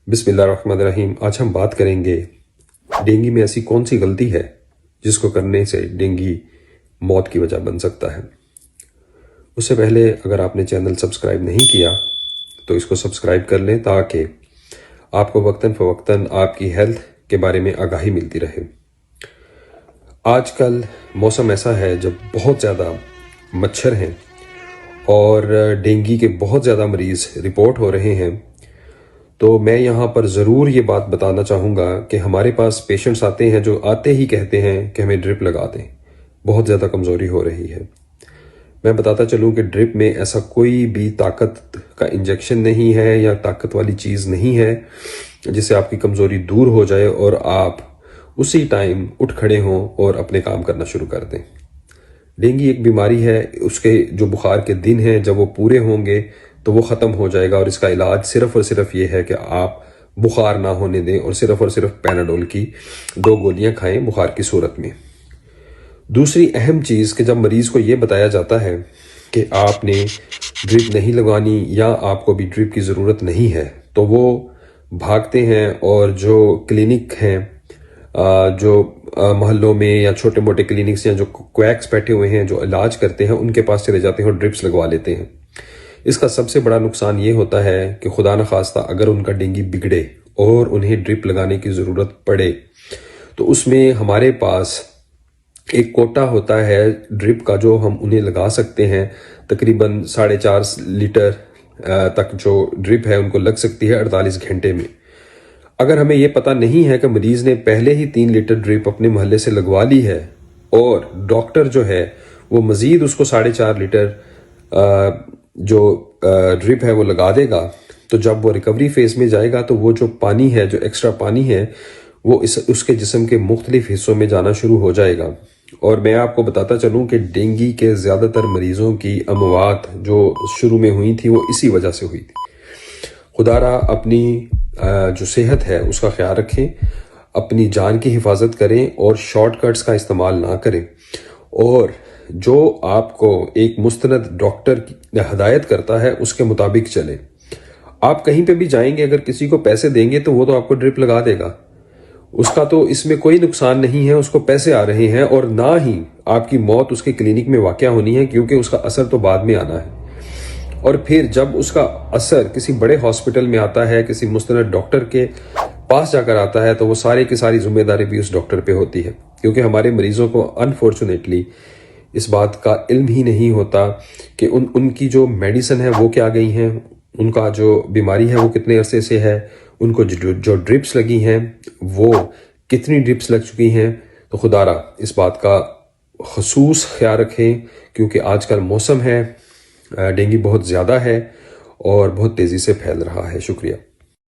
बिस्मिल्लाहिर्रहमानिर्रहीम। आज हम बात करेंगे डेंगू में ऐसी कौन सी गलती है जिसको करने से डेंगू मौत की वजह बन सकता है। उससे पहले अगर आपने चैनल सब्सक्राइब नहीं किया तो इसको सब्सक्राइब कर लें ताकि आपको वक्तन फ़वक्तन आपकी हेल्थ के बारे में आगाही मिलती रहे। आजकल मौसम ऐसा है जब बहुत ज़्यादा मच्छर हैं और डेंगू के बहुत ज़्यादा मरीज़ रिपोर्ट हो रहे हैं। तो मैं यहाँ पर ज़रूर ये बात बताना चाहूँगा कि हमारे पास पेशेंट्स आते हैं जो आते ही कहते हैं कि हमें ड्रिप लगा दें, बहुत ज़्यादा कमज़ोरी हो रही है। मैं बताता चलूँ कि ड्रिप में ऐसा कोई भी ताकत का इंजेक्शन नहीं है या ताकत वाली चीज़ नहीं है जिससे आपकी कमज़ोरी दूर हो जाए और आप उसी टाइम उठ खड़े हों और अपने काम करना शुरू कर दें। डेंगू एक बीमारी है, उसके जो बुखार के दिन हैं जब वो पूरे होंगे तो वो ख़त्म हो जाएगा और इसका इलाज सिर्फ़ और सिर्फ ये है कि आप बुखार ना होने दें और सिर्फ पैनाडोल की 2 गोलियां खाएं बुखार की सूरत में। दूसरी अहम चीज़ कि जब मरीज़ को ये बताया जाता है कि आपने ड्रिप नहीं लगानी या आपको भी ड्रिप की ज़रूरत नहीं है तो वो भागते हैं और जो क्लिनिक हैं, जो मोहल्लों में या छोटे मोटे क्लिनिक्स या जो क्वैक्स बैठे हुए हैं जो इलाज करते हैं उनके पास चले जाते हैं और ड्रिप्स लगवा लेते हैं। इसका सबसे बड़ा नुकसान ये होता है कि खुदा न खास्ता अगर उनका डेंगू बिगड़े और उन्हें ड्रिप लगाने की ज़रूरत पड़े तो उसमें हमारे पास एक कोटा होता है ड्रिप का जो हम उन्हें लगा सकते हैं। तकरीबन 4.5 लीटर तक जो ड्रिप है उनको लग सकती है 48 घंटे में। अगर हमें ये पता नहीं है कि मरीज़ ने पहले ही 3 लीटर ड्रिप अपने मोहल्ले से लगवा ली है और डॉक्टर जो है वो मज़ीद उसको 4.5 लीटर जो ड्रिप है वो लगा देगा, तो जब वो रिकवरी फेज़ में जाएगा तो वो जो पानी है, जो एक्स्ट्रा पानी है, वो उसके जिस्म के मुख्तलिफ हिस्सों में जाना शुरू हो जाएगा। और मैं आपको बताता चलूँ कि डेंगू के ज़्यादातर मरीज़ों की अमवात जो शुरू में हुई थी वो इसी वजह से हुई थी। खुदारा अपनी जो सेहत है उसका ख्याल रखें, अपनी जान की हिफाजत करें और शॉर्टकट्स का इस्तेमाल ना करें और जो आपको एक मुस्तनद डॉक्टर की हदायत करता है उसके मुताबिक चले। आप कहीं पे भी जाएंगे, अगर किसी को पैसे देंगे तो वो तो आपको ड्रिप लगा देगा, उसका तो इसमें कोई नुकसान नहीं है, उसको पैसे आ रहे हैं और ना ही आपकी मौत उसके क्लिनिक में वाक़या होनी है क्योंकि उसका असर तो बाद में आना है। और फिर जब उसका असर किसी बड़े हॉस्पिटल में आता है, किसी मुस्तनद डॉक्टर के पास जाकर आता है तो वो सारी की सारी जिम्मेदारी भी उस डॉक्टर पे होती है क्योंकि हमारे मरीजों को अनफॉर्चुनेटली इस बात का इल्म ही नहीं होता कि उनकी जो मेडिसिन है वो क्या गई हैं, उनका जो बीमारी है वो कितने अरसे से है, उनको जो ड्रिप्स लगी हैं वो कितनी ड्रिप्स लग चुकी हैं। तो खुदारा इस बात का खसूस ख्याल रखें क्योंकि आजकल मौसम है, डेंगू बहुत ज़्यादा है और बहुत तेज़ी से फैल रहा है। शुक्रिया।